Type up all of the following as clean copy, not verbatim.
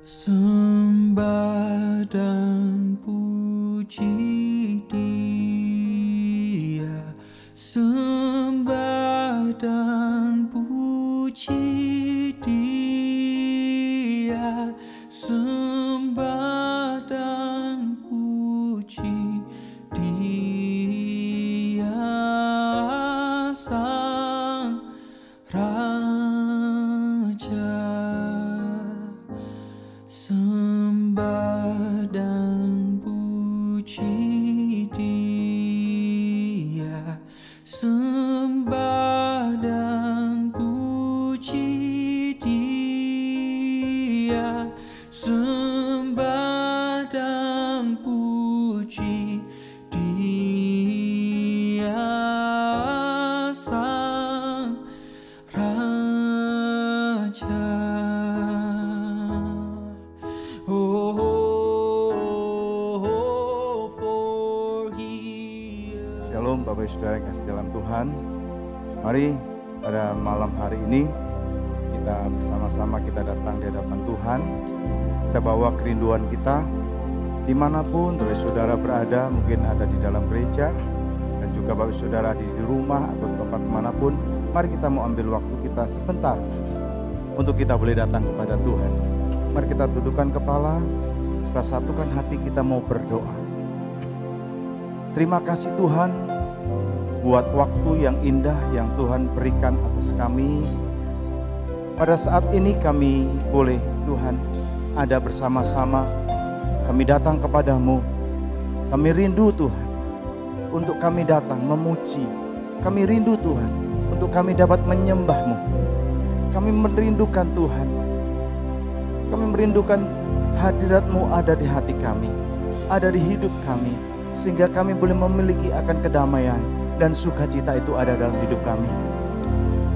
Sembah dan puji Dia, sembah dan puji Dia, sembah dan puji Dia, Sang Raja. Sembah dan puji Dia, sembah dan puji Dia, sembah dan puji Dia, Sang Raja. Shalom Bapak Ibu Saudara yang kasih dalam Tuhan. Mari pada malam hari ini kita bersama-sama kita datang di hadapan Tuhan. Kita bawa kerinduan kita dimanapun Bapak Ibu Saudara berada, mungkin ada di dalam gereja dan juga Bapak Ibu Saudara di rumah atau tempat manapun. Mari kita mau ambil waktu kita sebentar untuk kita boleh datang kepada Tuhan. Mari kita dudukkan kepala, kita satukan hati, kita mau berdoa. Terima kasih Tuhan buat waktu yang indah yang Tuhan berikan atas kami. Pada saat ini kami boleh Tuhan ada bersama-sama. Kami datang kepadamu. Kami rindu Tuhan untuk kami datang memuji. Kami rindu Tuhan untuk kami dapat menyembah-Mu. Kami merindukan Tuhan. Kami merindukan hadirat-Mu ada di hati kami, ada di hidup kami, sehingga kami boleh memiliki akan kedamaian dan sukacita itu ada dalam hidup kami.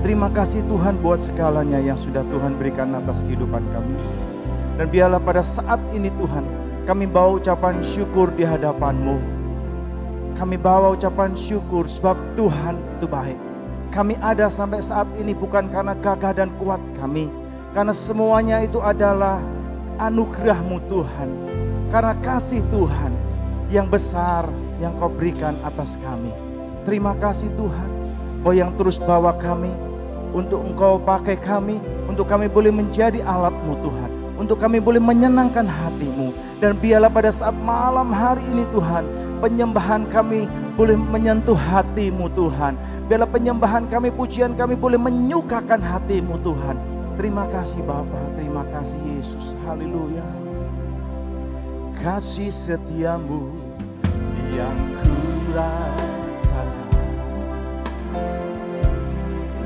Terima kasih Tuhan buat segalanya yang sudah Tuhan berikan atas kehidupan kami. Dan biarlah pada saat ini Tuhan, kami bawa ucapan syukur di hadapan-Mu. Kami bawa ucapan syukur sebab Tuhan itu baik. Kami ada sampai saat ini bukan karena gagah dan kuat kami, karena semuanya itu adalah anugerah-Mu Tuhan. Karena kasih Tuhan yang besar yang Kau berikan atas kami. Terima kasih Tuhan, Kau yang terus bawa kami, untuk Engkau pakai kami, untuk kami boleh menjadi alat-Mu Tuhan, untuk kami boleh menyenangkan hati-Mu. Dan biarlah pada saat malam hari ini Tuhan, penyembahan kami boleh menyentuh hati-Mu Tuhan. Biarlah penyembahan kami, pujian kami boleh menyukakan hati-Mu Tuhan. Terima kasih Bapa, terima kasih Yesus, haleluya. Kasih setiamu yang kurasakan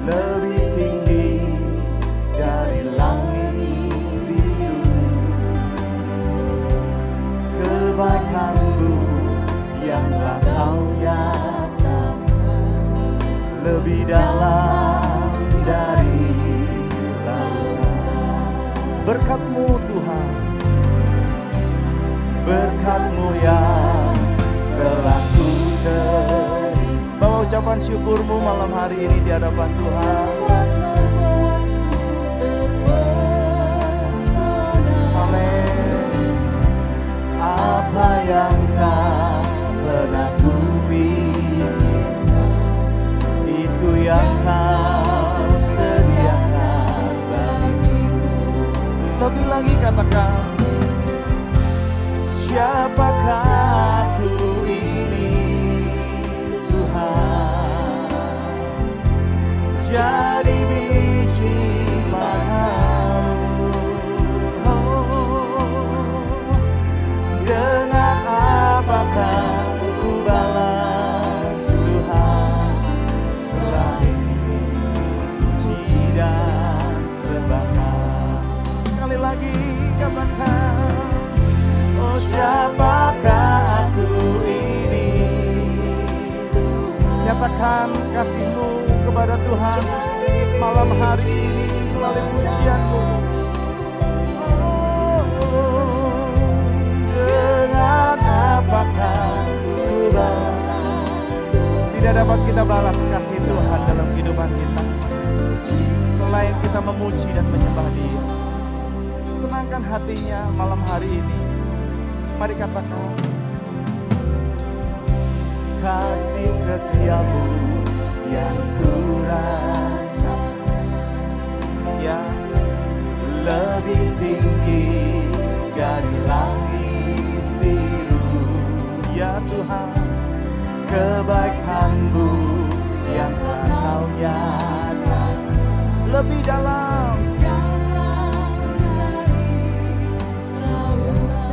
lebih tinggi dari langit biru. Kebaikan-Mu yang telah Kau nyatakan lebih dalam dari lautan. Berkat-Mu Tuhan, berkat-Mu yang telah Ku terima. Bawa ucapan syukur-Mu malam hari ini di hadapan Tuhan. Amin. Apa yang tak pernah Ku pikirkan, itu yang Kau sediakan bagiku. Lebih lagi katakan, siapakah aku ini Tuhan, jadi biji manamu. Dengan apakah Ku balas Tuhan, selain puji dan sembah. Sekali lagi katakan, oh siapakah aku ini Tuhan. Nyatakan kasih-Mu kepada Tuhan malam hari ini melalui pujian-Mu. Dengan apakah Ku balas, tidak dapat kita balas kasih Tuhan dalam kehidupan kita selain kita memuji dan menyembah Dia. Senang tenangkan hatinya malam hari ini. Mari katakan, kasih setiamu yang ku rasakan, yang lebih tinggi dari langit biru. Ya Tuhan, kebaikan-Mu yang Kau nyatakan lebih dalam.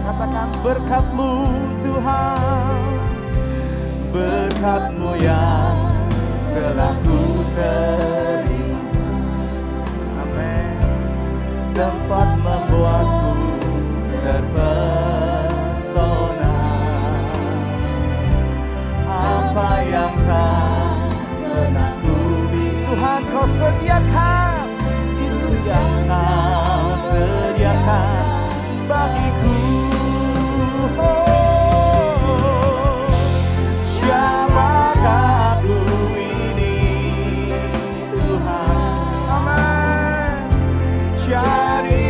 Katakan berkat-Mu Tuhan, berkat-Mu yang telah ku terima. Amin. Sempat membuatku terpesona. Apa yang tak pernah ku bingung, Tuhan Kau sediakan. Itu yang Kau sediakan bagiku. Siapakah aku ini Tuhan? Amin. Cari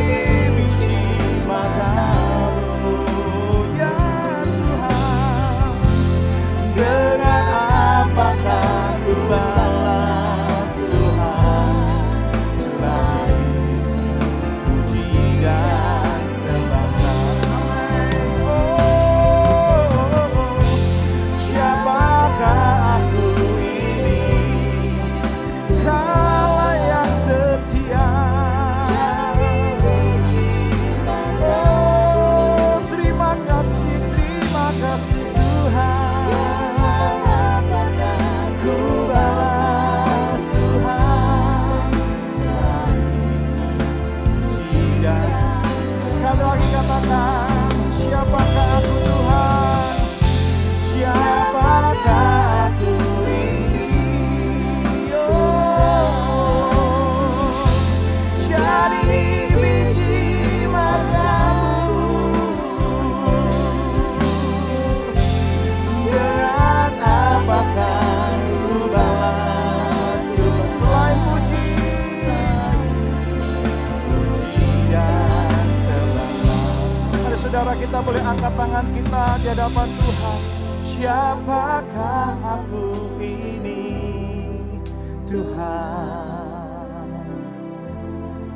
biji mata-Mu ya Tuhan. Dengan apakah ku balas Tuhan selain puji dan sembah? Siapakah aku ini? Kau yang setia. Oh, terima kasih Tuhan. Ku balas Tuhan puji dan. Sekali lagi katakan, siapakah aku Tuhan? Siapakah aku ini? Oh, jadi biji mata-Mu. Dengan apakah ku balas Tuhan selain puji dan sembah. Mari saudara, kita boleh angkat tangan kita di hadapan Tuhan. Siapakah aku ini Tuhan?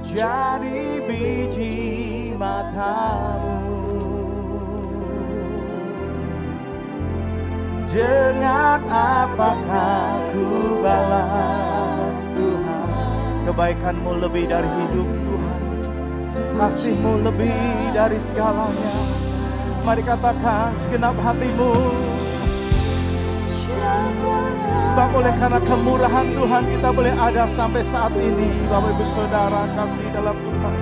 Jadi biji mata-Mu. Dengan apakah ku balas Tuhan? Kebaikan-Mu lebih dari hidup Tuhan. Kasih-Mu lebih dari segalanya. Mari katakan segenap hatimu. Sebab oleh karena kemurahan Tuhan kita boleh ada sampai saat ini. Bapak Ibu Saudara kasih dalam Tuhan.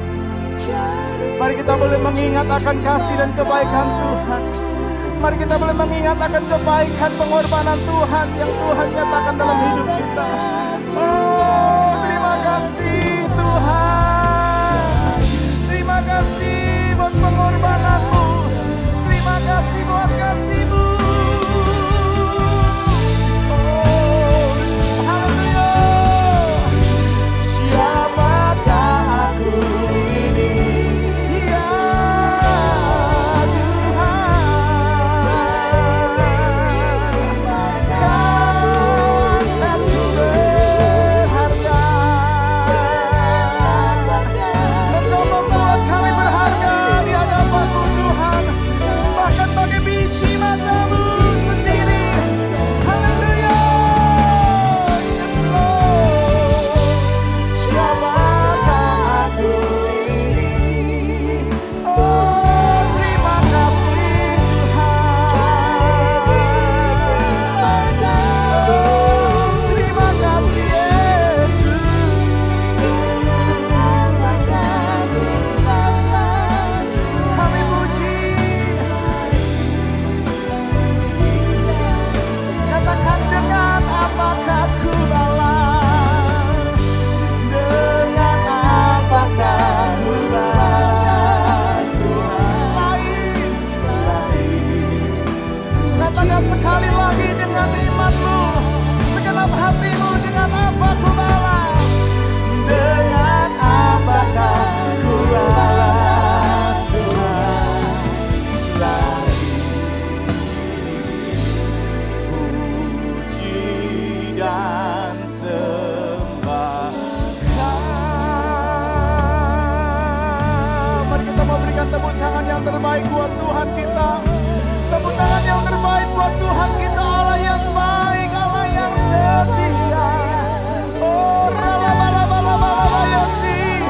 Mari kita boleh mengingat akan kasih dan kebaikan Tuhan. Mari kita boleh mengingat akan kebaikan pengorbanan Tuhan yang Tuhan nyatakan dalam hidup kita. Oh, terima kasih Tuhan. Terima kasih buat pengorbanan-Mu. Terima kasih buat kasih-Mu. Oh, haleluya. Siapakah aku ini? Ya Tuhan. Kau angkatku berharga. Engkau membuat kami berharga di hadapan Tuhan kita. Tepuk tangan yang terbaik buat Tuhan kita, Allah yang baik, Allah yang setia. Oh, ralabalabalabalayasi.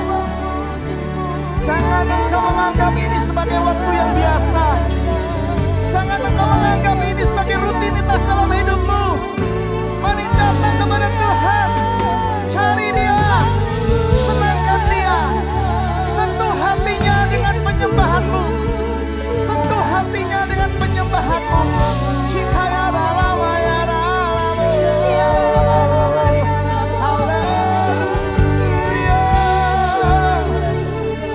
Jangan engkau menganggap ini sebagai waktu yang biasa. Jangan engkau menganggap ini sebagai rutinitas dalam hidupmu. Mari datang kepada Tuhan. Cari Dia, senangkan Dia. Sentuh hatinya dengan penyembahanmu. Sentuh hatinya dengan penyembahanmu. Shikaya ralama ya ralama. Haleluya.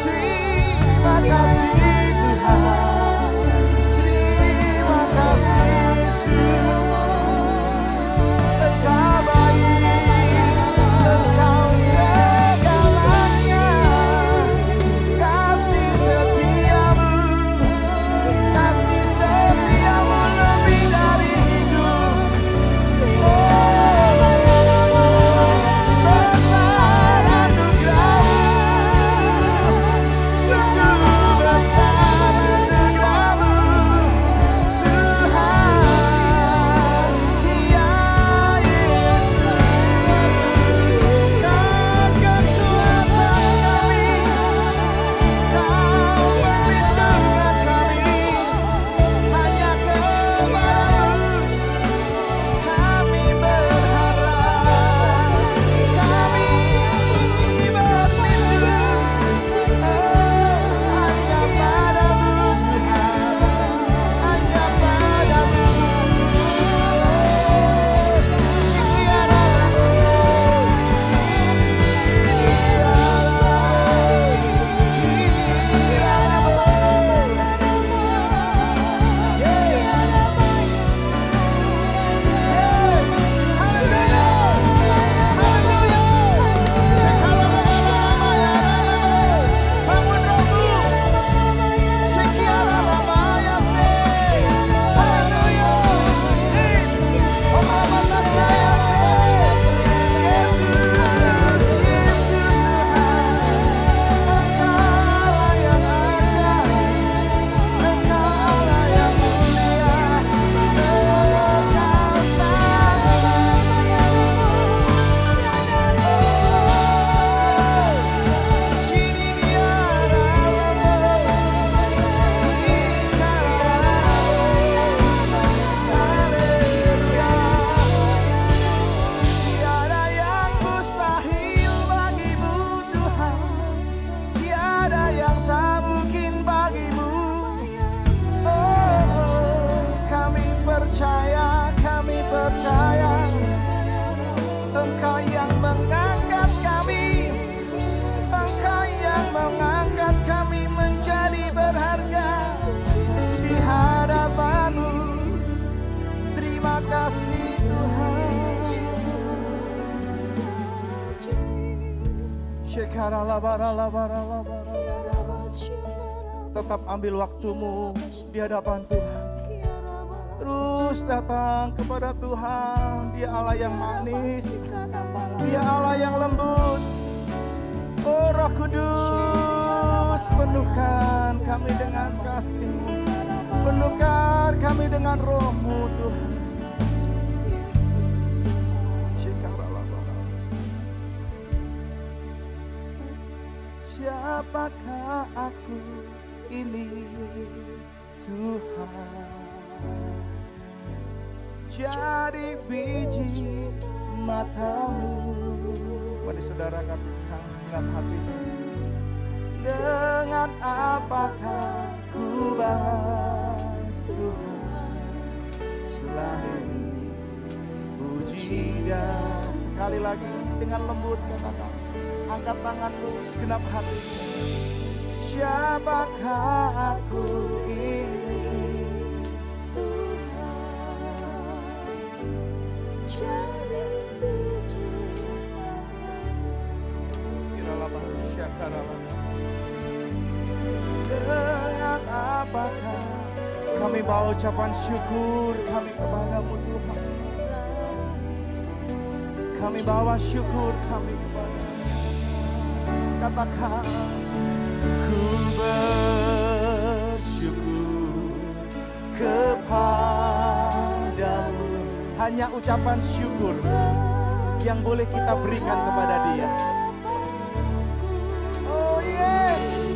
Terima kasih Tuhan. Terima kasih Yesus. Engkau baik, Engkau segalanya. Kasih setiamu lebih dari hidup. Besar anugerah-Mu, sungguh besar anugerah-Mu, Tuhan. Ya Yesus, Kau kekuatan kami, Kau perlindungan kami. Hanya kepadamu kami berharap, kami berlindung. Hanya padamu Tuhan, hanya padamu. Engkau yang mengangkat kami, Engkau yang mengangkat kami menjadi berharga di hadapan-Mu. Terima kasih Tuhan. Tetap ambil waktumu di hadapan Tuhan. Terus datang kepada Tuhan. Dia Allah yang manis, Dia Allah yang lembut. Oh Roh Kudus, penuhkan kami dengan kasih-Mu, penuhkan kami dengan Roh-Mu Tuhan. Siapakah aku ini Tuhan? Jadi biji mata-Mu. Mari saudara katakan segenap hatimu. Dengan apakah ku balas Tuhan selain puji dan sekali lagi dengan lembut katakan, angkat tanganmu segenap hatimu. Siapakah aku ini jadi biji mata. Dengan apakah kami bawa ucapan syukur kami kepadamu Tuhan. Kami bawa syukur kami kepadamu. Katakan ku bersyukur hanya ucapan syukur yang boleh kita berikan kepada Dia. Oh yes,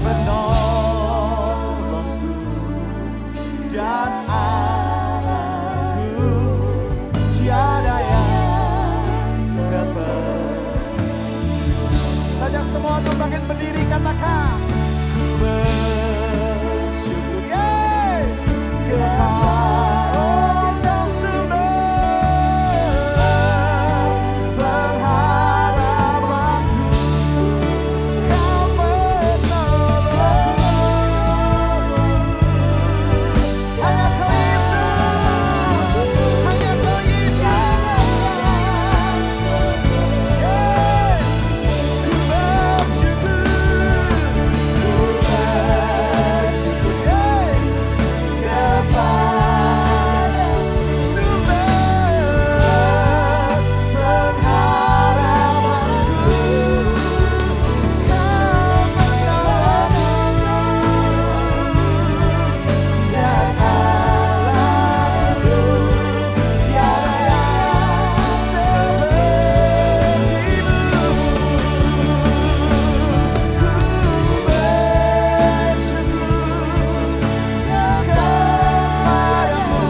penolongku dan aku, tiada yang seperti. Saja semua tuh bangkit berdiri, katakan bersyukur, yes, kepada sumber pengharapanku, Kau penolongku. Hanya Kau Yesus, hanya Kau Yesus. Yes, ku bersyukur, yes, kepada sumber pengharapanku, Kau penolongku dan Allahku, tiada yang seperti-Mu. Ku bersyukur kepadamu,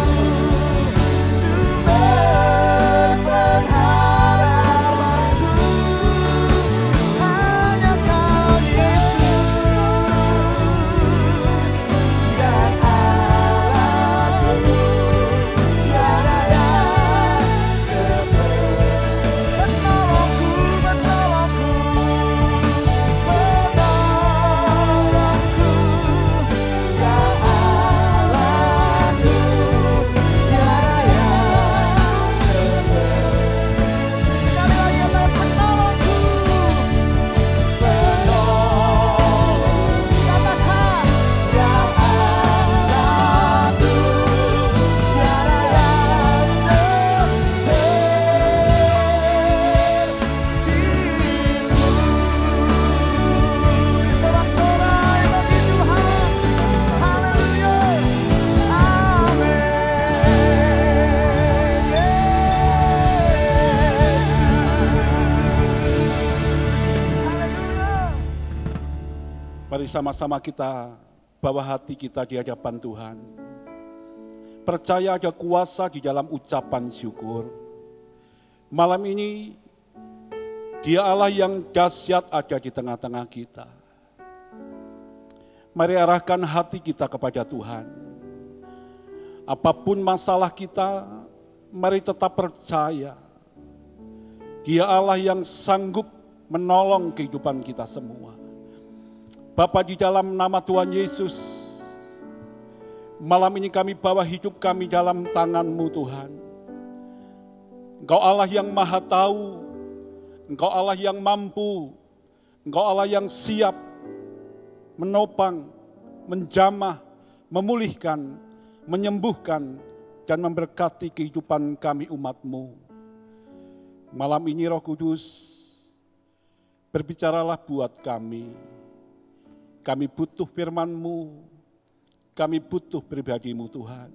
sumber pengharapanku, hanya Kau Yesus dan Allahku, tiada yang seperti. Penolongku, penolongku, penolongku, ya Allahku, tiada yang seperti. Sekali lagi katakan penolongku, penolongku, katakan ya Allahku, tiada yang seperti-Mu. Sorak-sorai bagi Tuhan, haleluya, amin, haleluya. Mari sama-sama kita bawa hati kita di hadapan Tuhan. Percaya ada kuasa di dalam ucapan syukur. Malam ini, Dia Allah yang dahsyat ada di tengah-tengah kita. Mari arahkan hati kita kepada Tuhan. Apapun masalah kita, mari tetap percaya. Dia Allah yang sanggup menolong kehidupan kita semua. Bapa, di dalam nama Tuhan Yesus, malam ini kami bawa hidup kami dalam tangan-Mu Tuhan. Engkau Allah yang maha tahu, Engkau Allah yang mampu, Engkau Allah yang siap menopang, menjamah, memulihkan, menyembuhkan, dan memberkati kehidupan kami umat-Mu. Malam ini Roh Kudus, berbicaralah buat kami. Kami butuh firman-Mu, kami butuh pribadi-Mu Tuhan.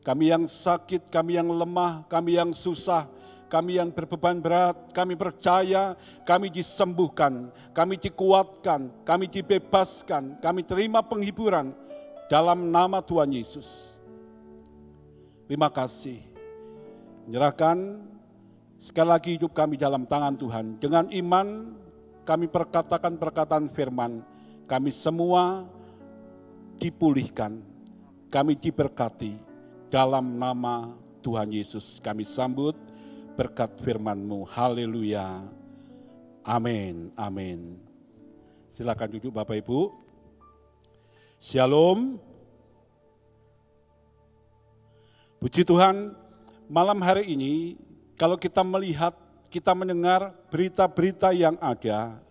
Kami yang sakit, kami yang lemah, kami yang susah, kami yang berbeban berat, kami percaya kami disembuhkan, kami dikuatkan, kami dibebaskan, kami terima penghiburan dalam nama Tuhan Yesus. Terima kasih. Menyerahkan sekali lagi hidup kami dalam tangan Tuhan. Dengan iman kami perkatakan perkataan firman. Kami semua dipulihkan, kami diberkati dalam nama Tuhan Yesus. Kami sambut berkat firman-Mu. Haleluya. Amin. Amin. Silakan duduk Bapak Ibu. Shalom. Puji Tuhan, malam hari ini kalau kita melihat, kita mendengar berita-berita yang ada,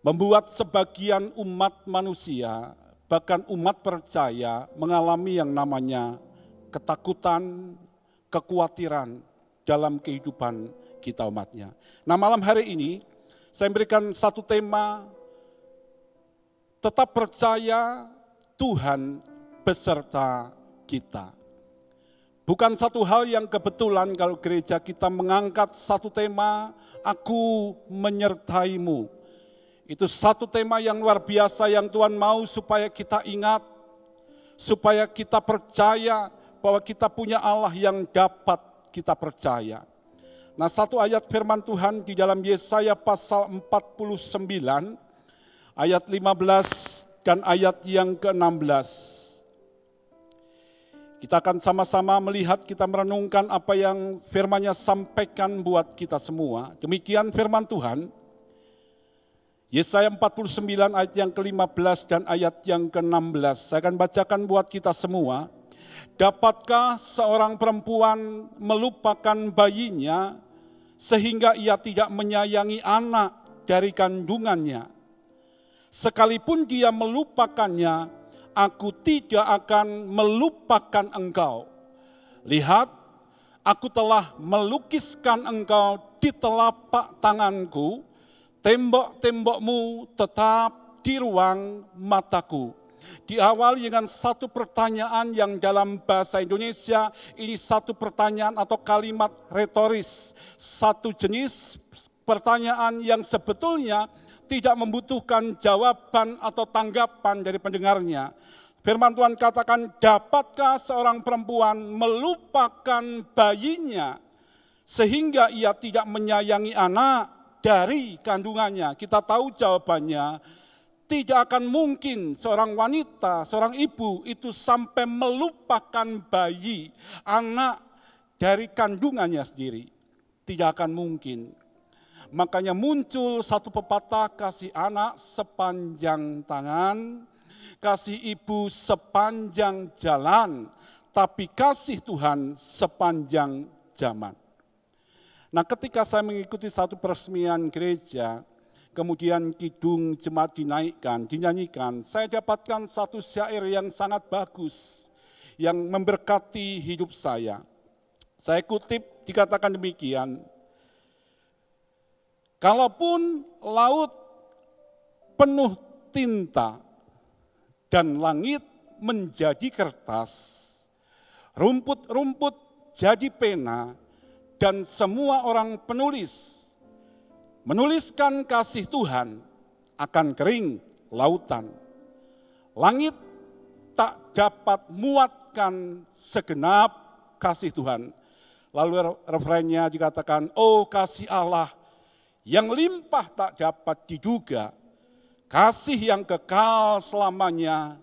membuat sebagian umat manusia, bahkan umat percaya, mengalami yang namanya ketakutan, kekhawatiran dalam kehidupan kita umatnya. Nah, malam hari ini saya memberikan satu tema, tetap percaya Tuhan beserta kita. Bukan satu hal yang kebetulan kalau gereja kita mengangkat satu tema, aku menyertaimu. Itu satu tema yang luar biasa yang Tuhan mau supaya kita ingat, supaya kita percaya bahwa kita punya Allah yang dapat kita percaya. Nah, satu ayat firman Tuhan di dalam Yesaya pasal 49, ayat 15 dan ayat yang ke-16. Kita akan sama-sama melihat, kita merenungkan apa yang firman-Nya sampaikan buat kita semua. Demikian firman Tuhan. Yesaya 49 ayat yang ke-15 dan ayat yang ke-16. Saya akan bacakan buat kita semua. Dapatkah seorang perempuan melupakan bayinya sehingga ia tidak menyayangi anak dari kandungannya? Sekalipun dia melupakannya, aku tidak akan melupakan engkau. Lihat, aku telah melukiskan engkau di telapak tanganku, tembok-tembokmu tetap di ruang mataku. Diawali dengan satu pertanyaan yang dalam bahasa Indonesia ini satu pertanyaan atau kalimat retoris. Satu jenis pertanyaan yang sebetulnya tidak membutuhkan jawaban atau tanggapan dari pendengarnya. Firman Tuhan katakan, dapatkah seorang perempuan melupakan bayinya sehingga ia tidak menyayangi anak dari kandungannya? Kita tahu jawabannya, tidak akan mungkin seorang wanita, seorang ibu itu sampai melupakan bayi, anak dari kandungannya sendiri. Tidak akan mungkin. Makanya muncul satu pepatah, kasih anak sepanjang tangan, kasih ibu sepanjang jalan, tapi kasih Tuhan sepanjang zaman. Nah, ketika saya mengikuti satu peresmian gereja, kemudian kidung jemaat dinaikkan, dinyanyikan, saya dapatkan satu syair yang sangat bagus, yang memberkati hidup saya. Saya kutip, dikatakan demikian, kalaupun laut penuh tinta dan langit menjadi kertas, rumput-rumput jadi pena, dan semua orang penulis menuliskan kasih Tuhan, akan kering lautan. Langit tak dapat muatkan segenap kasih Tuhan. Lalu refrennya dikatakan, oh kasih Allah yang limpah tak dapat diduga, kasih yang kekal selamanya,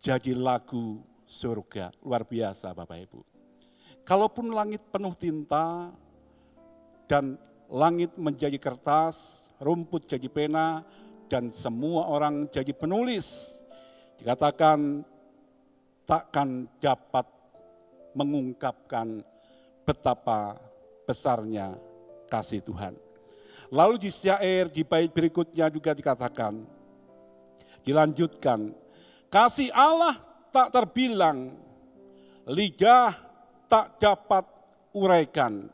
jadi lagu surga. Luar biasa Bapak Ibu. Kalaupun langit penuh tinta dan langit menjadi kertas, rumput jadi pena, dan semua orang jadi penulis, dikatakan takkan dapat mengungkapkan betapa besarnya kasih Tuhan. Lalu di syair di bait berikutnya juga dikatakan, dilanjutkan, kasih Allah tak terbilang, lidah tak dapat uraikan,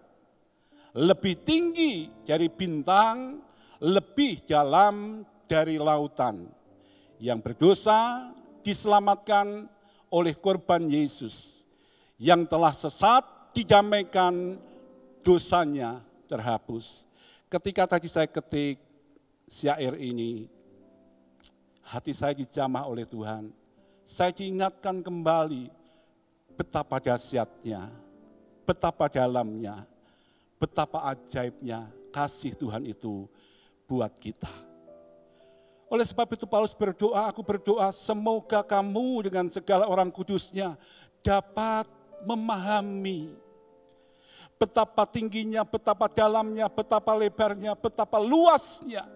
lebih tinggi dari bintang, lebih dalam dari lautan. Yang berdosa diselamatkan oleh korban Yesus, yang telah sesat didamaikan, dosanya terhapus. Ketika tadi saya ketik syair ini, hati saya dijamah oleh Tuhan. Saya diingatkan kembali betapa dahsyatnya, betapa dalamnya, betapa ajaibnya kasih Tuhan itu buat kita. Oleh sebab itu Paulus berdoa, aku berdoa semoga kamu dengan segala orang kudusnya dapat memahami betapa tingginya, betapa dalamnya, betapa lebarnya, betapa luasnya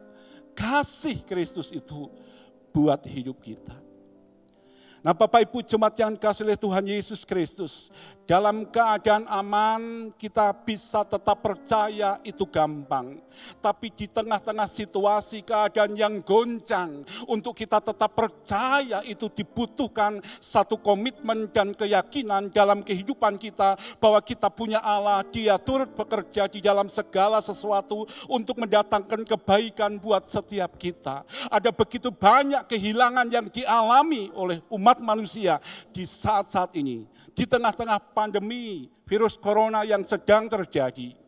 kasih Kristus itu buat hidup kita. Nah Bapak Ibu jemaat yang dikasihi oleh Tuhan Yesus Kristus, dalam keadaan aman kita bisa tetap percaya itu gampang. Tapi di tengah-tengah situasi keadaan yang goncang, untuk kita tetap percaya itu dibutuhkan satu komitmen dan keyakinan dalam kehidupan kita, bahwa kita punya Allah, Dia turut bekerja di dalam segala sesuatu untuk mendatangkan kebaikan buat setiap kita. Ada begitu banyak kehilangan yang dialami oleh umat umat manusia di saat-saat ini. Di tengah-tengah pandemi virus corona yang sedang terjadi.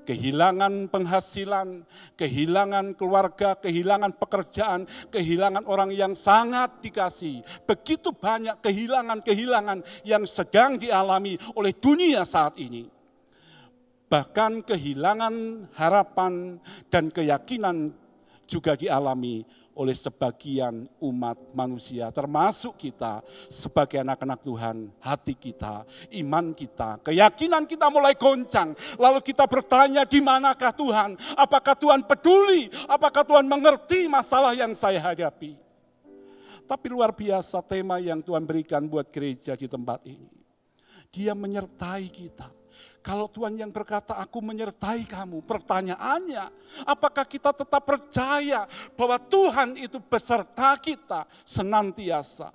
Kehilangan penghasilan, kehilangan keluarga, kehilangan pekerjaan, kehilangan orang yang sangat dikasihi. Begitu banyak kehilangan-kehilangan yang sedang dialami oleh dunia saat ini. Bahkan kehilangan harapan dan keyakinan juga dialami oleh sebagian umat manusia, termasuk kita sebagai anak-anak Tuhan. Hati kita, iman kita, keyakinan kita mulai goncang. Lalu kita bertanya, di manakah Tuhan? Apakah Tuhan peduli? Apakah Tuhan mengerti masalah yang saya hadapi? Tapi luar biasa tema yang Tuhan berikan buat gereja di tempat ini. Dia menyertai kita. Kalau Tuhan yang berkata, aku menyertai kamu, pertanyaannya, apakah kita tetap percaya bahwa Tuhan itu beserta kita senantiasa?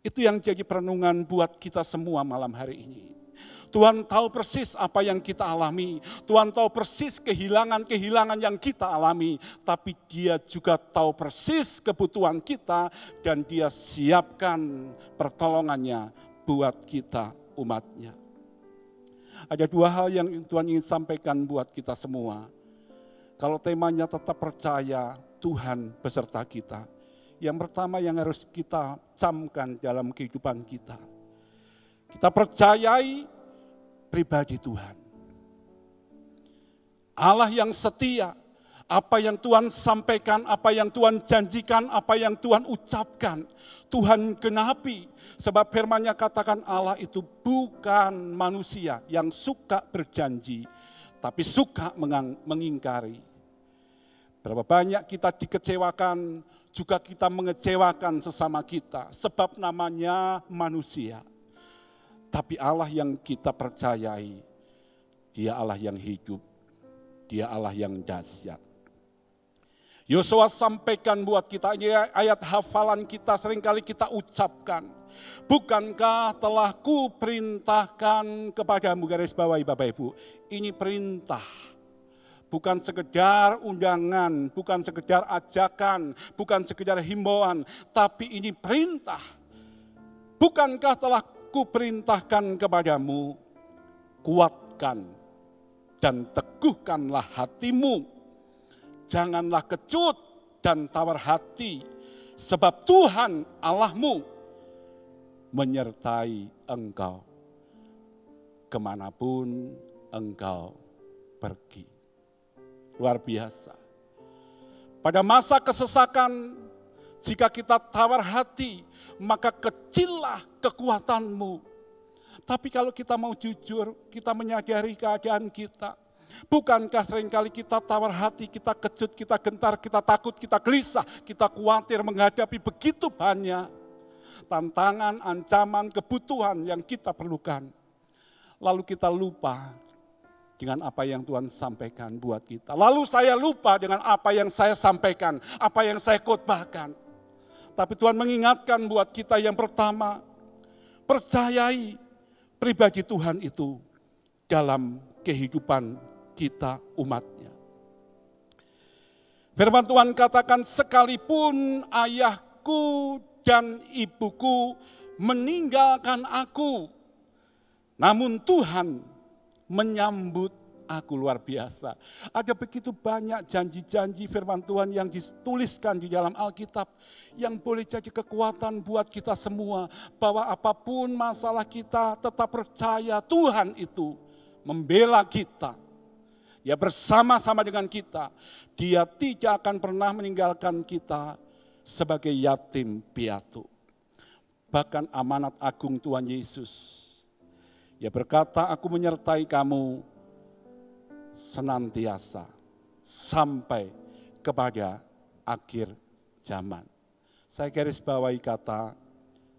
Itu yang jadi perenungan buat kita semua malam hari ini. Tuhan tahu persis apa yang kita alami, Tuhan tahu persis kehilangan-kehilangan yang kita alami, tapi Dia juga tahu persis kebutuhan kita dan Dia siapkan pertolongannya buat kita umatnya. Ada dua hal yang Tuhan ingin sampaikan buat kita semua. Kalau temanya tetap percaya Tuhan beserta kita. Yang pertama yang harus kita camkan dalam kehidupan kita. Kita percayai pribadi Tuhan. Allah yang setia, apa yang Tuhan sampaikan, apa yang Tuhan janjikan, apa yang Tuhan ucapkan, Tuhan genapi. Sebab firman-Nya katakan Allah itu bukan manusia yang suka berjanji, tapi suka mengingkari. Berapa banyak kita dikecewakan, juga kita mengecewakan sesama kita, sebab namanya manusia. Tapi Allah yang kita percayai, Dia Allah yang hidup, Dia Allah yang dahsyat. Yosua sampaikan buat kita, ini ayat hafalan kita seringkali kita ucapkan. Bukankah telah kuperintahkan kepadamu, garis bawahi Bapak Ibu, ini perintah. Bukan sekedar undangan, bukan sekedar ajakan, bukan sekedar himbauan, tapi ini perintah. Bukankah telah kuperintahkan kepadamu, kuatkan dan teguhkanlah hatimu. Janganlah kecut dan tawar hati, sebab Tuhan Allahmu menyertai engkau kemanapun engkau pergi. Luar biasa. Pada masa kesesakan, jika kita tawar hati, maka kecillah kekuatanmu. Tapi kalau kita mau jujur, kita menyadari keadaan kita. Bukankah seringkali kita tawar hati, kita kecut, kita gentar, kita takut, kita gelisah, kita khawatir menghadapi begitu banyak tantangan, ancaman, kebutuhan yang kita perlukan. Lalu kita lupa dengan apa yang Tuhan sampaikan buat kita. Lalu saya lupa dengan apa yang saya sampaikan, apa yang saya khotbahkan. Tapi Tuhan mengingatkan buat kita yang pertama, percayai pribadi Tuhan itu dalam kehidupan kita umatnya. Firman Tuhan katakan, sekalipun ayahku dan ibuku meninggalkan aku, namun Tuhan menyambut aku. Luar biasa. Ada begitu banyak janji-janji firman Tuhan yang dituliskan di dalam Alkitab, yang boleh jadi kekuatan buat kita semua, bahwa apapun masalah kita tetap percaya Tuhan itu membela kita. Dia bersama-sama dengan kita. Dia tidak akan pernah meninggalkan kita sebagai yatim piatu. Bahkan amanat agung Tuhan Yesus, Dia berkata, aku menyertai kamu senantiasa sampai kepada akhir zaman. Saya garis bawahi kata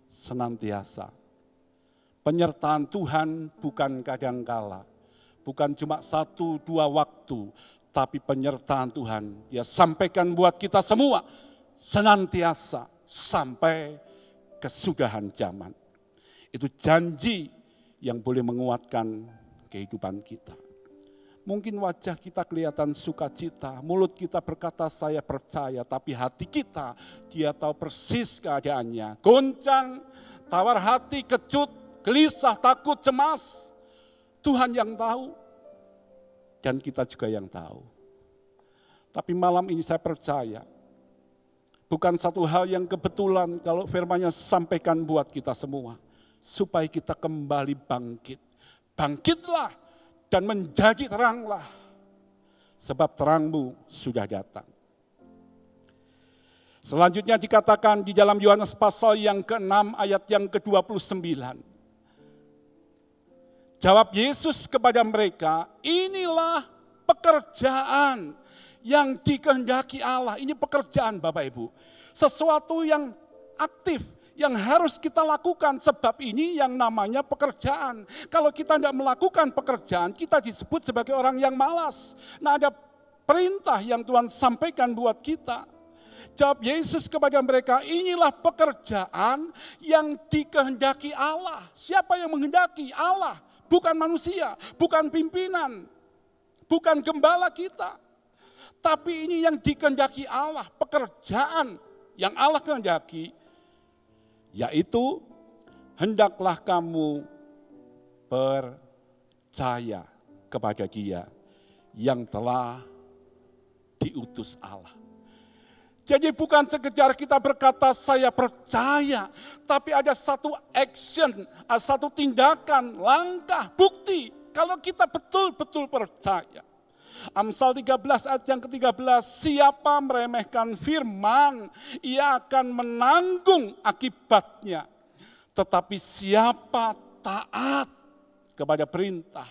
senantiasa. Penyertaan Tuhan bukan kadangkala, bukan cuma 1-2 waktu, tapi penyertaan Tuhan Dia sampaikan buat kita semua senantiasa sampai kesudahan zaman. Itu janji yang boleh menguatkan kehidupan kita. Mungkin wajah kita kelihatan sukacita, mulut kita berkata saya percaya, tapi hati kita, Dia tahu persis keadaannya. Goncang, tawar hati, kecut, gelisah, takut, cemas. Tuhan yang tahu, dan kita juga yang tahu. Tapi malam ini saya percaya, bukan satu hal yang kebetulan kalau firman-Nya sampaikan buat kita semua. Supaya kita kembali bangkit. Bangkitlah dan menjadi teranglah. Sebab terangmu sudah datang. Selanjutnya dikatakan di dalam Yohanes pasal yang ke-6 ayat yang ke-29. Jawab Yesus kepada mereka, inilah pekerjaan yang dikehendaki Allah. Ini pekerjaan Bapak Ibu. Sesuatu yang aktif, yang harus kita lakukan. Sebab ini yang namanya pekerjaan. Kalau kita tidak melakukan pekerjaan, kita disebut sebagai orang yang malas. Nah, ada perintah yang Tuhan sampaikan buat kita. Jawab Yesus kepada mereka, inilah pekerjaan yang dikehendaki Allah. Siapa yang menghendaki? Allah. Bukan manusia, bukan pimpinan, bukan gembala kita. Tapi ini yang dikehendaki Allah, pekerjaan yang Allah kehendaki, yaitu hendaklah kamu percaya kepada Dia yang telah diutus Allah. Jadi bukan sekedar kita berkata saya percaya, tapi ada satu action, satu tindakan, langkah, bukti kalau kita betul-betul percaya. Amsal 13 ayat yang ke-13, siapa meremehkan firman, ia akan menanggung akibatnya. Tetapi siapa taat kepada perintah,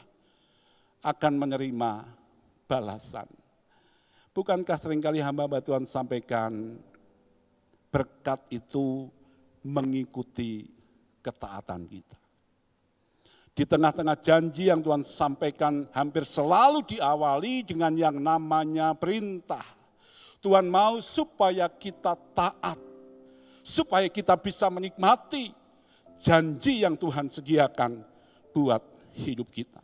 akan menerima balasan. Bukankah seringkali hamba Tuhan sampaikan, berkat itu mengikuti ketaatan kita. Di tengah-tengah janji yang Tuhan sampaikan hampir selalu diawali dengan yang namanya perintah. Tuhan mau supaya kita taat, supaya kita bisa menikmati janji yang Tuhan sediakan buat hidup kita.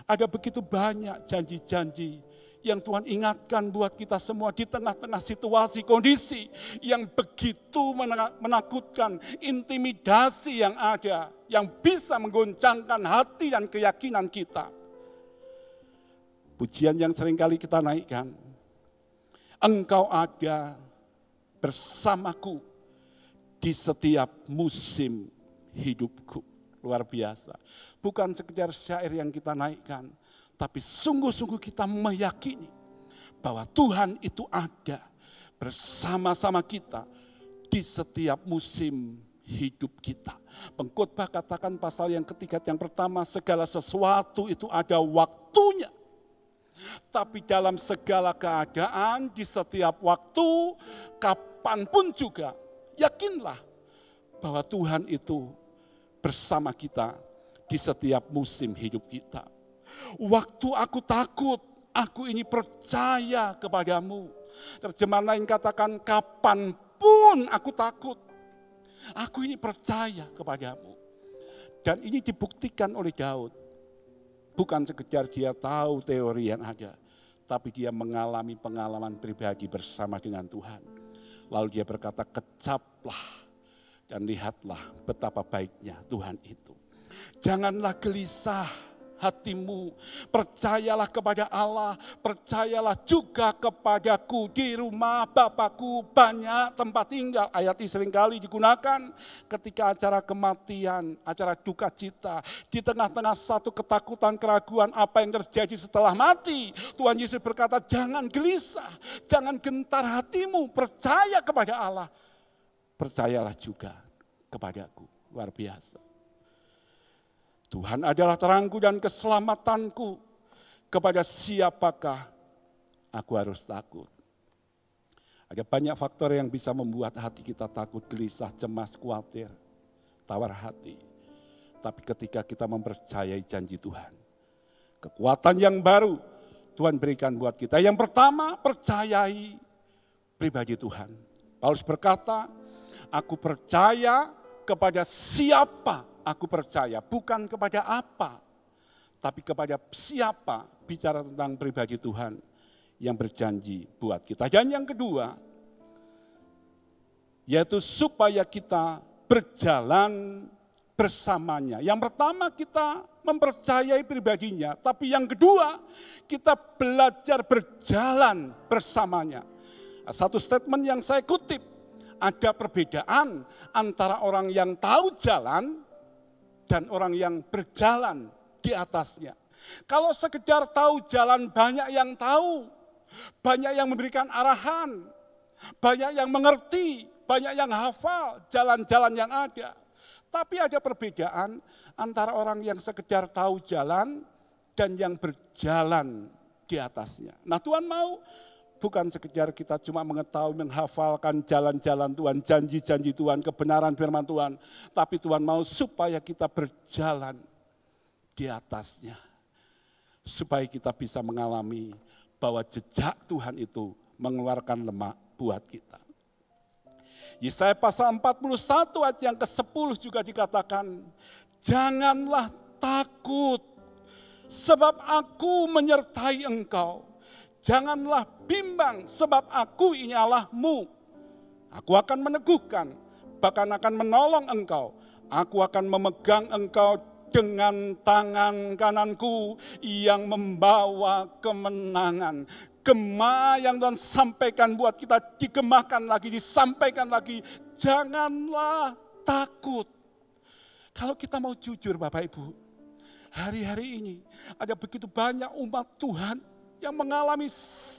Ada begitu banyak janji-janji yang Tuhan ingatkan buat kita semua di tengah-tengah situasi, kondisi yang begitu menakutkan, intimidasi yang ada, yang bisa menggoncangkan hati dan keyakinan kita. Pujian yang seringkali kita naikkan, Engkau ada bersamaku di setiap musim hidupku. Luar biasa. Bukan sekedar syair yang kita naikkan, tapi sungguh-sungguh kita meyakini bahwa Tuhan itu ada bersama-sama kita di setiap musim hidup kita. Pengkhotbah katakan pasal yang ketiga yang pertama, segala sesuatu itu ada waktunya. Tapi dalam segala keadaan, di setiap waktu, kapanpun juga, yakinlah bahwa Tuhan itu bersama kita di setiap musim hidup kita. Waktu aku takut, aku ini percaya kepadamu. Terjemahan lain katakan, kapanpun aku takut, aku ini percaya kepadamu. Dan ini dibuktikan oleh Daud. Bukan sekedar dia tahu teori yang ada, tapi dia mengalami pengalaman pribadi bersama dengan Tuhan. Lalu dia berkata, kecaplah dan lihatlah betapa baiknya Tuhan itu. Janganlah gelisah hatimu, percayalah kepada Allah, percayalah juga kepadaku. Di rumah Bapakku banyak tempat tinggal. Ayat ini seringkali digunakan ketika acara kematian, acara duka cita. Di tengah-tengah satu ketakutan, keraguan apa yang terjadi setelah mati. Tuhan Yesus berkata, jangan gelisah, jangan gentar hatimu, percaya kepada Allah. Percayalah juga kepadaku. Luar biasa. Tuhan adalah terangku dan keselamatanku. Kepada siapakah aku harus takut? Ada banyak faktor yang bisa membuat hati kita takut, gelisah, cemas, khawatir, tawar hati. Tapi ketika kita mempercayai janji Tuhan, kekuatan yang baru Tuhan berikan buat kita. Yang pertama, percayai pribadi Tuhan. Paulus berkata, aku percaya kepada siapa aku percaya, bukan kepada apa. tapi kepada siapa, bicara tentang pribadi Tuhan yang berjanji buat kita. Dan yang kedua, yaitu supaya kita berjalan bersamanya. Yang pertama kita mempercayai pribadinya, tapi yang kedua kita belajar berjalan bersamanya. Satu statement yang saya kutip, ada perbedaan antara orang yang tahu jalan dan orang yang berjalan di atasnya. Kalau sekedar tahu jalan, banyak yang tahu, banyak yang memberikan arahan, banyak yang mengerti, banyak yang hafal jalan-jalan yang ada. Tapi ada perbedaan antara orang yang sekedar tahu jalan dan yang berjalan di atasnya. Nah, Tuhan mau bukan sekedar kita cuma mengetahui, menghafalkan jalan-jalan Tuhan, janji-janji Tuhan, kebenaran firman Tuhan. Tapi Tuhan mau supaya kita berjalan di atasnya. Supaya kita bisa mengalami bahwa jejak Tuhan itu mengeluarkan lemak buat kita. Yesaya pasal 41 ayat yang ke-10 juga dikatakan, janganlah takut sebab aku menyertai engkau. Janganlah bimbang sebab aku ini Allahmu. Aku akan meneguhkan, bahkan akan menolong engkau. Aku akan memegang engkau dengan tangan kananku yang membawa kemenangan. Gema yang Tuhan sampaikan buat kita digemahkan lagi, disampaikan lagi. Janganlah takut. Kalau kita mau jujur Bapak Ibu, hari-hari ini ada begitu banyak umat Tuhan yang mengalami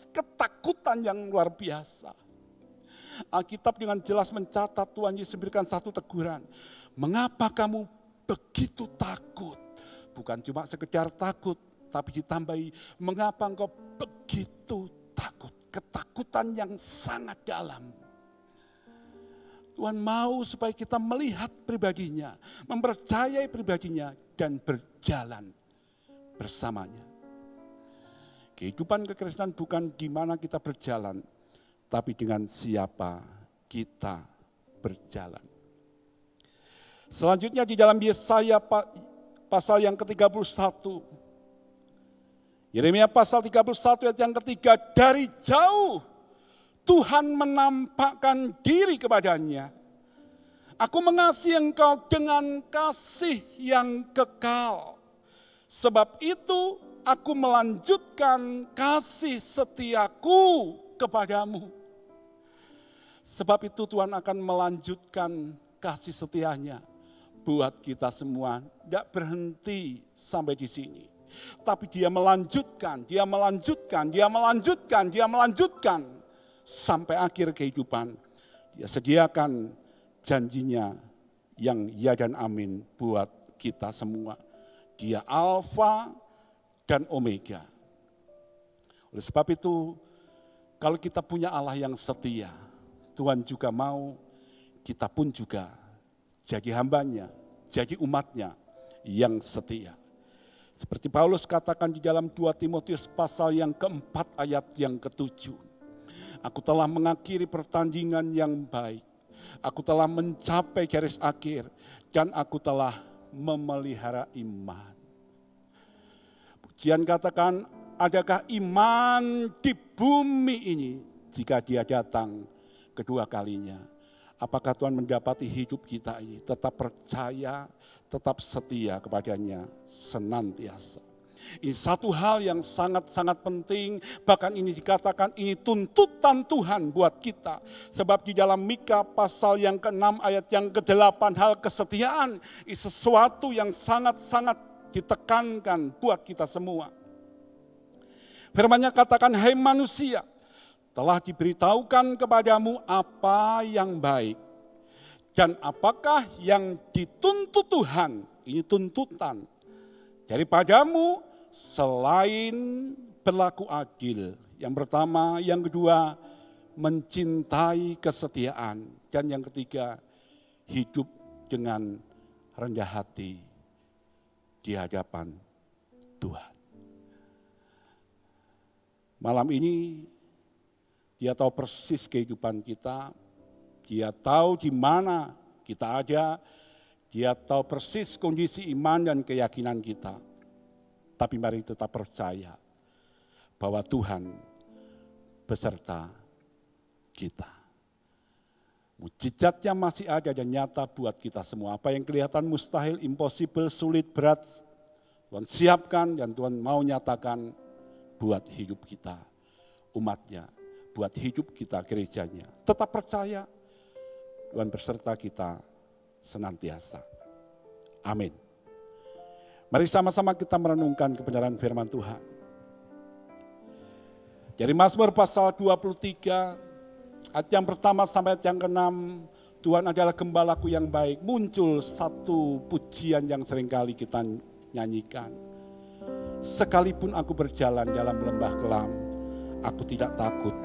ketakutan yang luar biasa. Alkitab dengan jelas mencatat, Tuhan Yesus memberikan satu teguran. Mengapa kamu begitu takut? Bukan cuma sekedar takut, tapi ditambahi, mengapa engkau begitu takut? Ketakutan yang sangat dalam. Tuhan mau supaya kita melihat pribadinya, mempercayai pribadinya, dan berjalan bersamanya. Kehidupan kekristenan bukan di mana kita berjalan, tapi dengan siapa kita berjalan. Selanjutnya di dalam Yesaya pasal yang ke-31. Yeremia pasal 31 ayat yang ketiga, dari jauh Tuhan menampakkan diri kepadanya. Aku mengasihi engkau dengan kasih yang kekal. Sebab itu aku melanjutkan kasih setiaku kepadamu. Sebab itu Tuhan akan melanjutkan kasih setianya buat kita semua. Tidak berhenti sampai di sini. Tapi dia melanjutkan, dia melanjutkan, dia melanjutkan, dia melanjutkan. Sampai akhir kehidupan. Dia sediakan janjinya yang ya dan amin buat kita semua. Dia Alfa dan Omega. Oleh sebab itu, kalau kita punya Allah yang setia, Tuhan juga mau kita pun juga jadi hambanya, jadi umatnya yang setia. Seperti Paulus katakan di dalam 2 Timotius pasal yang keempat ayat yang ke-7. Aku telah mengakhiri pertandingan yang baik. Aku telah mencapai garis akhir dan aku telah memelihara iman. Pujian katakan, adakah iman di bumi ini jika dia datang kedua kalinya? Apakah Tuhan mendapati hidup kita ini tetap percaya, tetap setia kepadanya senantiasa. Ini satu hal yang sangat-sangat penting, bahkan ini dikatakan ini tuntutan Tuhan buat kita. Sebab di dalam Mika pasal yang ke-6 ayat yang ke-8, hal kesetiaan ini sesuatu yang sangat-sangat ditekankan buat kita semua. Firman-Nya katakan, hai manusia, telah diberitahukan kepadamu apa yang baik. Dan apakah yang dituntut Tuhan, ini tuntutan daripadamu selain berlaku adil. Yang pertama, yang kedua, mencintai kesetiaan. Dan yang ketiga, hidup dengan rendah hati di hadapan Tuhan. Malam ini, Dia tahu persis kehidupan kita. Dia tahu di mana kita ada. Dia tahu persis kondisi iman dan keyakinan kita. Tapi mari tetap percaya bahwa Tuhan beserta kita. Mujizatnya masih ada dan nyata buat kita semua. Apa yang kelihatan mustahil, impossible, sulit, berat, Tuhan siapkan dan Tuhan mau nyatakan buat hidup kita, umatnya, buat hidup kita, gerejanya. Tetap percaya, Tuhan beserta kita senantiasa. Amin. Mari sama-sama kita merenungkan kebenaran firman Tuhan. Dari Mazmur pasal 23, ayat yang pertama sampai ayat yang ke-6, Tuhan adalah gembalaku yang baik. Muncul satu pujian yang seringkali kita nyanyikan. Sekalipun aku berjalan dalam lembah kelam, aku tidak takut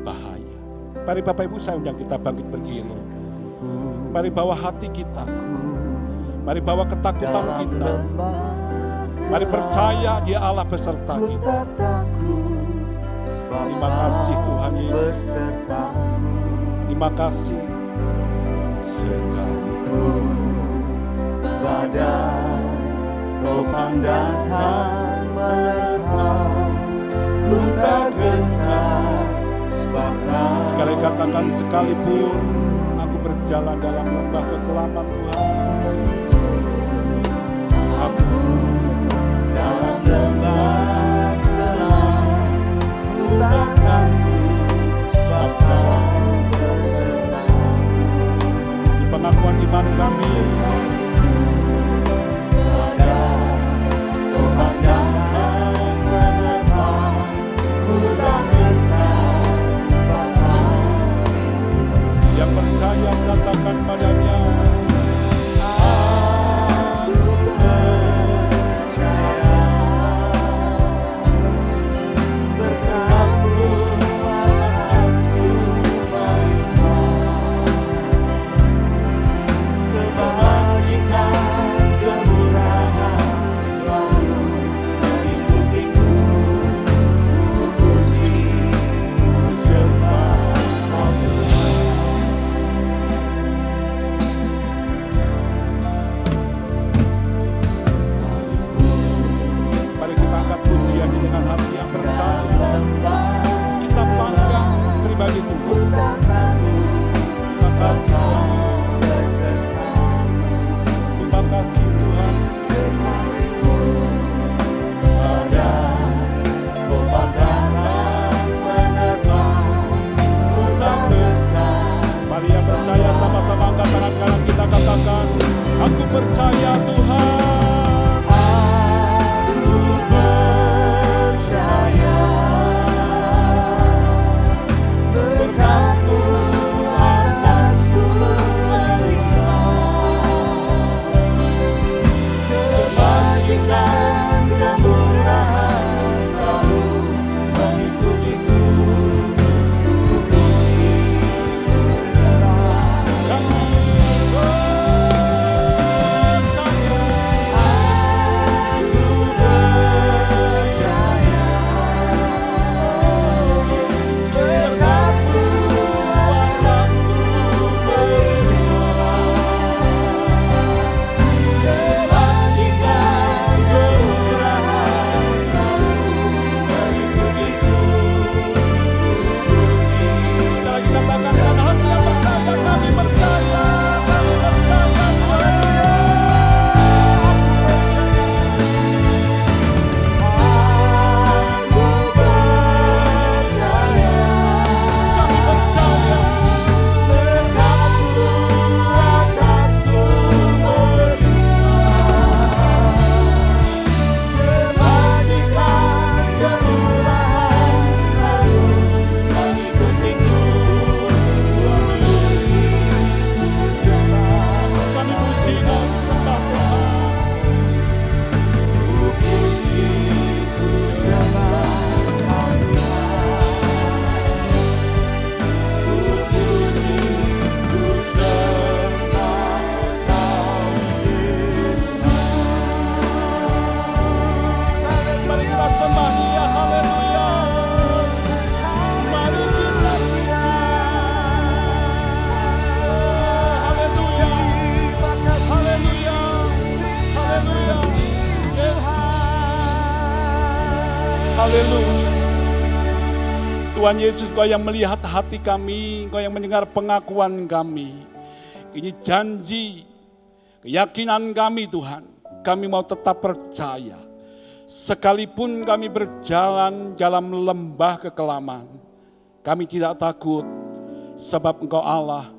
bahaya. Mari Bapak Ibu saya undang kita bangkit berdiri. Mari bawa hati kita. Mari bawa ketakutan kita. Mari percaya Dia Allah beserta kita. Terima kasih Tuhan Yesus. Terima kasih. Sekalipun badai, topang dan han menerpa, ku tak gentar sebabkan. Sekali katakan sekalipun aku berjalan dalam lembah kekelaman Tuhan. Aku dalam lembah kelam, ku takkan sebabkan besertaku. Di pengakuan iman kami, Badai, topang dan han menerpa, ku tak gentar sebabkan. yang percaya katakan padanya. Tuhan Yesus, Kau yang melihat hati kami, Kau yang mendengar pengakuan kami. Ini janji, keyakinan kami Tuhan, kami mau tetap percaya. Sekalipun kami berjalan dalam lembah kekelaman, kami tidak takut, sebab Engkau Allah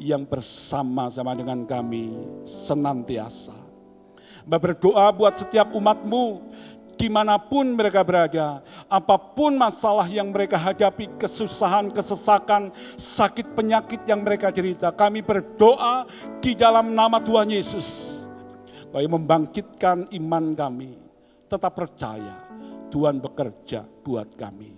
yang bersama-sama dengan kami senantiasa. Berdoa buat setiap umat-Mu, dimanapun mereka berada, apapun masalah yang mereka hadapi, kesusahan, kesesakan, sakit, penyakit yang mereka derita, kami berdoa di dalam nama Tuhan Yesus. Kau yang membangkitkan iman kami, tetap percaya Tuhan bekerja buat kami.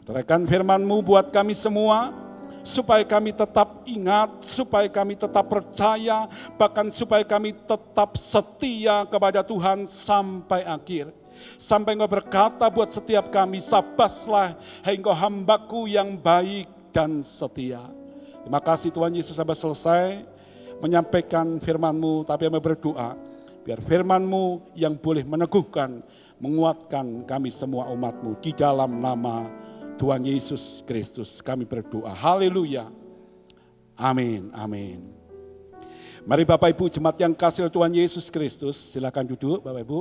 Terangkan firman-Mu buat kami semua, supaya kami tetap ingat, supaya kami tetap percaya, bahkan supaya kami tetap setia kepada Tuhan sampai akhir. Sampai Engkau berkata buat setiap kami, sabaslah hai Engkau hambaku yang baik dan setia. Terima kasih Tuhan Yesus sampai selesai menyampaikan firman-Mu, tapi kami berdoa, biar firman-Mu yang boleh meneguhkan, menguatkan kami semua umat-Mu. Di dalam nama Tuhan Yesus Kristus kami berdoa. Haleluya. Amin, amin. Mari Bapak Ibu jemaat yang kasih Tuhan Yesus Kristus, silakan duduk Bapak Ibu.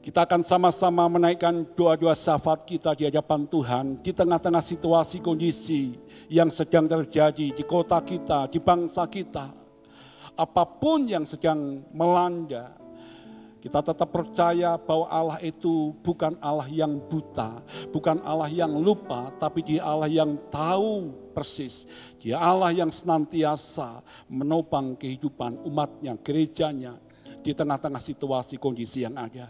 Kita akan sama-sama menaikkan doa-doa syafaat kita di hadapan Tuhan di tengah-tengah situasi kondisi yang sedang terjadi di kota kita, di bangsa kita. Apapun yang sedang melanda, kita tetap percaya bahwa Allah itu bukan Allah yang buta, bukan Allah yang lupa, tapi Dia Allah yang tahu persis. Dia Allah yang senantiasa menopang kehidupan umatnya, gerejanya di tengah-tengah situasi kondisi yang ada.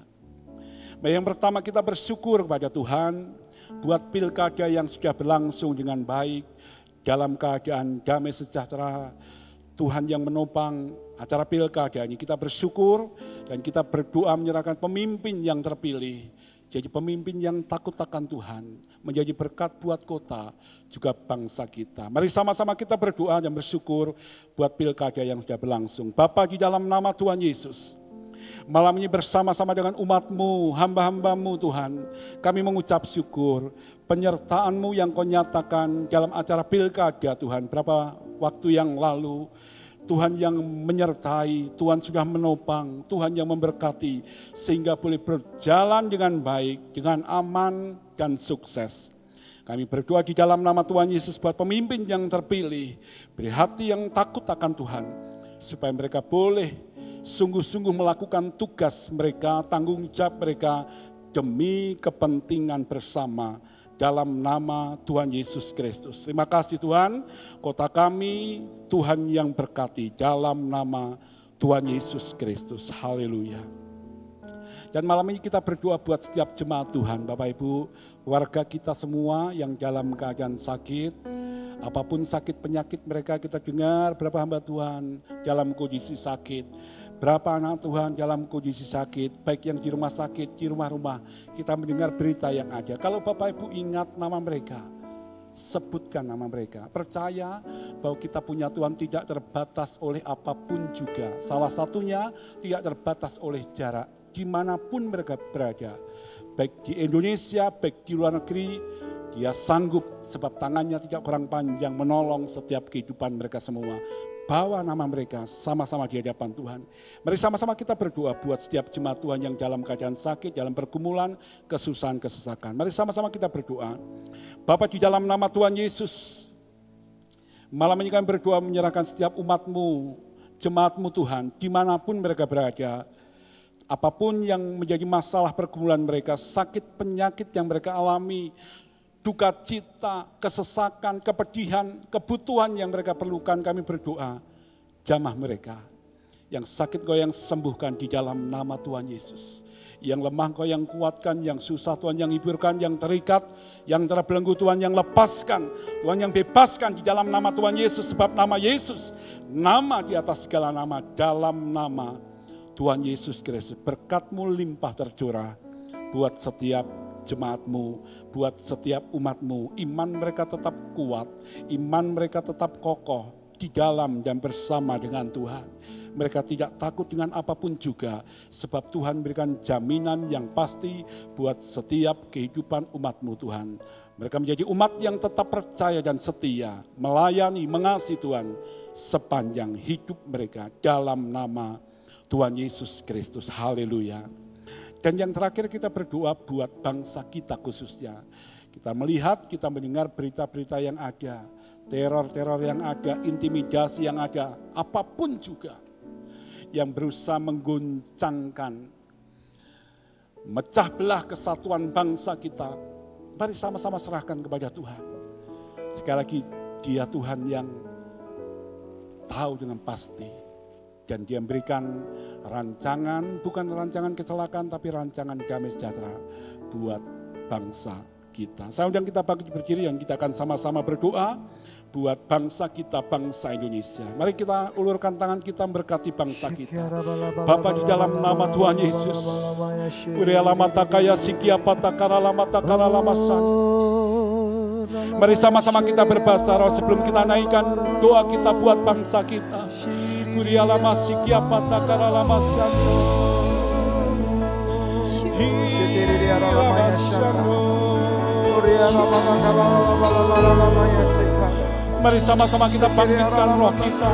Yang pertama kita bersyukur kepada Tuhan buat pilkada yang sudah berlangsung dengan baik, dalam keadaan damai sejahtera. Tuhan yang menopang acara pilkada ini, kita bersyukur dan kita berdoa menyerahkan pemimpin yang terpilih. Jadi pemimpin yang takut akan Tuhan, menjadi berkat buat kota, juga bangsa kita. Mari sama-sama kita berdoa dan bersyukur buat pilkada yang sudah berlangsung. Bapa, di dalam nama Tuhan Yesus, malam ini bersama-sama dengan umat-Mu, hamba-hamba-Mu Tuhan, kami mengucap syukur penyertaan-Mu yang Kau nyatakan dalam acara pilkada Tuhan. Berapa waktu yang lalu, Tuhan yang menyertai, Tuhan sudah menopang, Tuhan yang memberkati, sehingga boleh berjalan dengan baik, dengan aman dan sukses. Kami berdoa di dalam nama Tuhan Yesus buat pemimpin yang terpilih, beri hati yang takut akan Tuhan, supaya mereka boleh sungguh-sungguh melakukan tugas mereka, tanggung jawab mereka demi kepentingan bersama dalam nama Tuhan Yesus Kristus. Terima kasih Tuhan, kota kami Tuhan yang berkati dalam nama Tuhan Yesus Kristus. Haleluya. Dan malam ini kita berdoa buat setiap jemaat Tuhan, Bapak Ibu, warga kita semua yang dalam keadaan sakit, apapun sakit penyakit mereka, kita dengar berapa hamba Tuhan dalam kondisi sakit. Berapa anak Tuhan dalam kondisi sakit, baik yang di rumah sakit, di rumah-rumah, kita mendengar berita yang ada. Kalau Bapak Ibu ingat nama mereka, sebutkan nama mereka. Percaya bahwa kita punya Tuhan tidak terbatas oleh apapun juga. Salah satunya tidak terbatas oleh jarak, dimanapun mereka berada. Baik di Indonesia, baik di luar negeri, Dia sanggup sebab tangannya tidak kurang panjang menolong setiap kehidupan mereka semua. Bawa nama mereka sama-sama di hadapan Tuhan. Mari sama-sama kita berdoa buat setiap jemaat Tuhan yang dalam keadaan sakit, dalam pergumulan, kesusahan, kesesakan. Mari sama-sama kita berdoa. Bapa, di dalam nama Tuhan Yesus, malam ini kami berdoa menyerahkan setiap umat-Mu, jemaat-Mu Tuhan, dimanapun mereka berada. Apapun yang menjadi masalah pergumulan mereka, sakit, penyakit yang mereka alami, duka cita, kesesakan, kepedihan, kebutuhan yang mereka perlukan, kami berdoa, jamah mereka. Yang sakit Kau yang sembuhkan di dalam nama Tuhan Yesus. Yang lemah Kau yang kuatkan, yang susah Tuhan yang hiburkan, yang terikat, yang terbelenggu Tuhan yang lepaskan, Tuhan yang bebaskan di dalam nama Tuhan Yesus. Sebab nama Yesus, nama di atas segala nama, dalam nama Tuhan Yesus Kristus. Berkat-Mu limpah tercurah buat setiap jemaat-Mu, buat setiap umat-Mu. Iman mereka tetap kuat, iman mereka tetap kokoh di dalam dan bersama dengan Tuhan. Mereka tidak takut dengan apapun juga, sebab Tuhan berikan jaminan yang pasti buat setiap kehidupan umat-Mu Tuhan. Mereka menjadi umat yang tetap percaya dan setia, melayani, mengasihi Tuhan sepanjang hidup mereka dalam nama Tuhan Yesus Kristus. Haleluya. Dan yang terakhir kita berdoa buat bangsa kita khususnya. Kita melihat, kita mendengar berita-berita yang ada, teror-teror yang ada, intimidasi yang ada, apapun juga yang berusaha mengguncangkan, mecah belah kesatuan bangsa kita. Mari sama-sama serahkan kepada Tuhan. Sekali lagi, Dia Tuhan yang tahu dengan pasti. Dan Dia memberikan rancangan, bukan rancangan kecelakaan, tapi rancangan damai sejahtera buat bangsa kita. Saya undang kita berdiri dan kita akan sama-sama berdoa buat bangsa kita, bangsa Indonesia. Mari kita ulurkan tangan kita memberkati bangsa kita. Bapa, di dalam nama Tuhan Yesus. Mari sama-sama kita berbahasa roh sebelum kita naikkan doa kita buat bangsa kita. Mari sama-sama kita bangkitkan roh kita.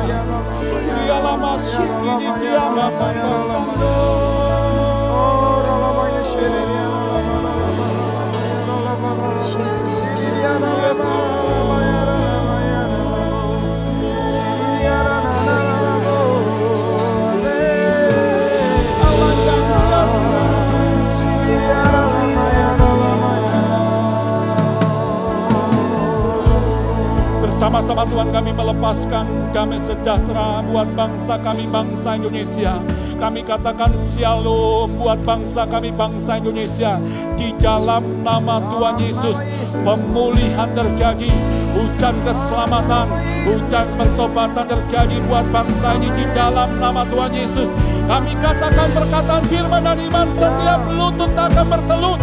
Bersama-sama Tuhan kami melepaskan damai sejahtera buat bangsa kami, bangsa Indonesia. Kami katakan shalom buat bangsa kami, bangsa Indonesia. Di dalam nama Tuhan Yesus, pemulihan terjadi, hujan keselamatan, hujan pertobatan terjadi buat bangsa ini di dalam nama Tuhan Yesus. Kami katakan perkataan firman dan iman, setiap lutut akan bertelut,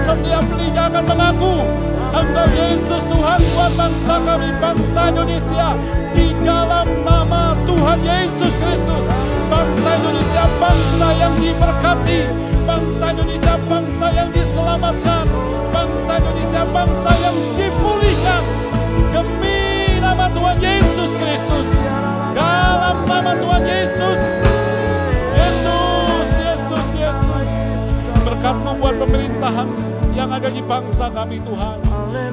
setiap lidah akan mengaku Engkau Yesus Tuhan buat bangsa kami, bangsa Indonesia. Di dalam nama Tuhan Yesus Kristus, bangsa Indonesia, bangsa yang diberkati, bangsa Indonesia, bangsa yang diselamatkan, bangsa Indonesia, bangsa yang dipulihkan. Demi nama Tuhan Yesus Kristus, dalam nama Tuhan Yesus. Yesus, Yesus, Yesus. Berkat-Mu buat pemerintahan yang ada di bangsa kami Tuhan.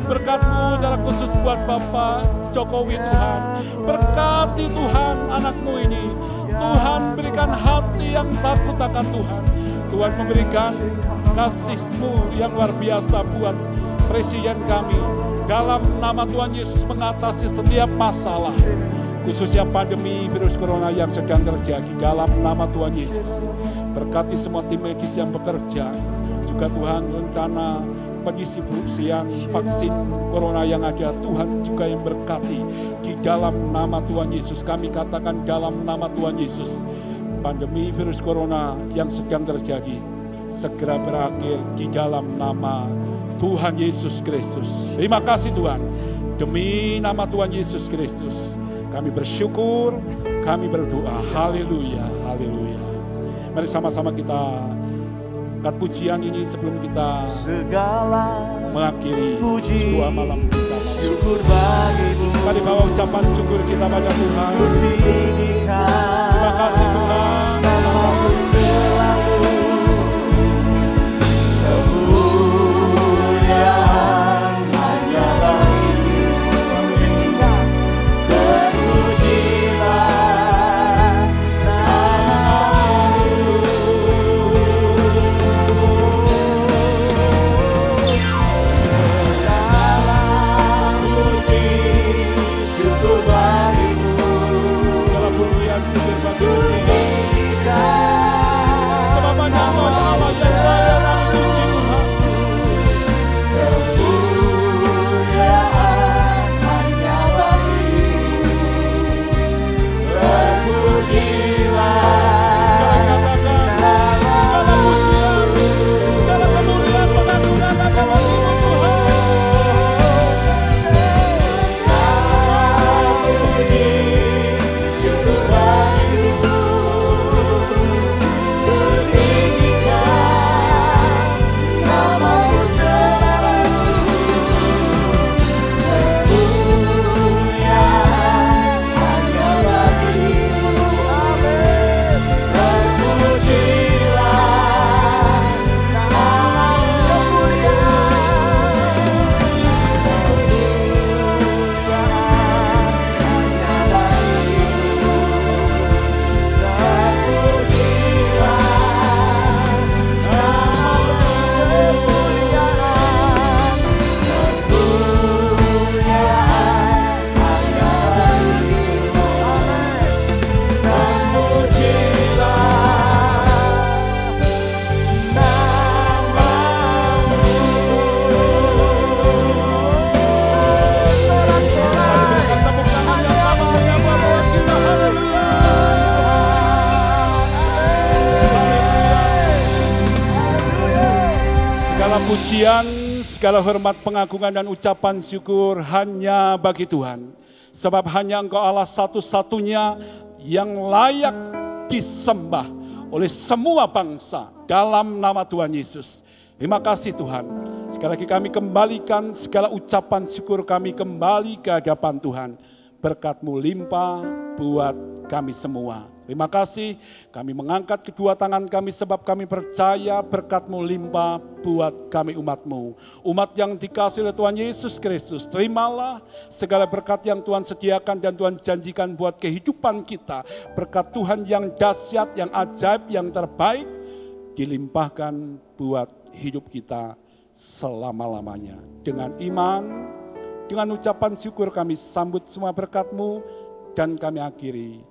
Berkat-Mu secara khusus buat Bapak Jokowi Tuhan. Berkati Tuhan anak-Mu ini. Tuhan berikan hati yang takut akan Tuhan. Tuhan memberikan kasih-Mu yang luar biasa buat presiden kami. Dalam nama Tuhan Yesus mengatasi setiap masalah. Khususnya pandemi virus corona yang sedang terjadi. Dalam nama Tuhan Yesus. Berkati semua tim medis yang bekerja. Juga Tuhan rencana pendistribusian vaksin corona yang ada, Tuhan juga yang berkati. Di dalam nama Tuhan Yesus, kami katakan dalam nama Tuhan Yesus, pandemi virus corona yang sedang terjadi segera berakhir di dalam nama Tuhan Yesus Kristus. Terima kasih Tuhan, demi nama Tuhan Yesus Kristus kami bersyukur, kami berdoa. Haleluya, haleluya. Mari sama-sama kita angkat pujian ini sebelum kita segala mengakhiri puji, dua malam bersama. syukur bagimu. Mari bawa ucapan syukur kita pada Tuhan. Terima kasih Tuhan. Namamu selalu kemuliaan hanya bagimu. Terpujilah namamu. Segala puji syukur bagimu. Segala pujian, segala hormat, pengagungan dan ucapan syukur hanya bagi Tuhan. Sebab hanya Engkau Allah satu-satunya yang layak disembah oleh semua bangsa dalam nama Tuhan Yesus. Terima kasih Tuhan. Sekali lagi kami kembalikan segala ucapan syukur kami kembali ke hadapan Tuhan. Berkat-Mu limpah buat kami semua. Terima kasih, kami mengangkat kedua tangan kami sebab kami percaya berkat-Mu limpah buat kami umat-Mu. Umat yang dikasihi oleh Tuhan Yesus Kristus, terimalah segala berkat yang Tuhan sediakan dan Tuhan janjikan buat kehidupan kita. Berkat Tuhan yang dahsyat, yang ajaib, yang terbaik, dilimpahkan buat hidup kita selama-lamanya. Dengan iman, dengan ucapan syukur kami sambut semua berkat-Mu dan kami akhiri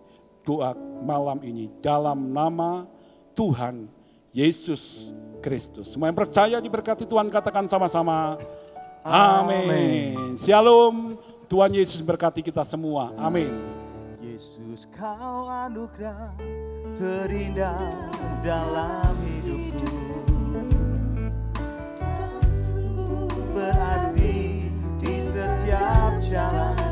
doa malam ini dalam nama Tuhan Yesus Kristus. Semua yang percaya diberkati Tuhan katakan sama-sama. Amin. Shalom. Tuhan Yesus berkati kita semua. Amin. Yesus kau anugerah terindah dalam hidupku. Kau sungguh berarti di setiap jalan.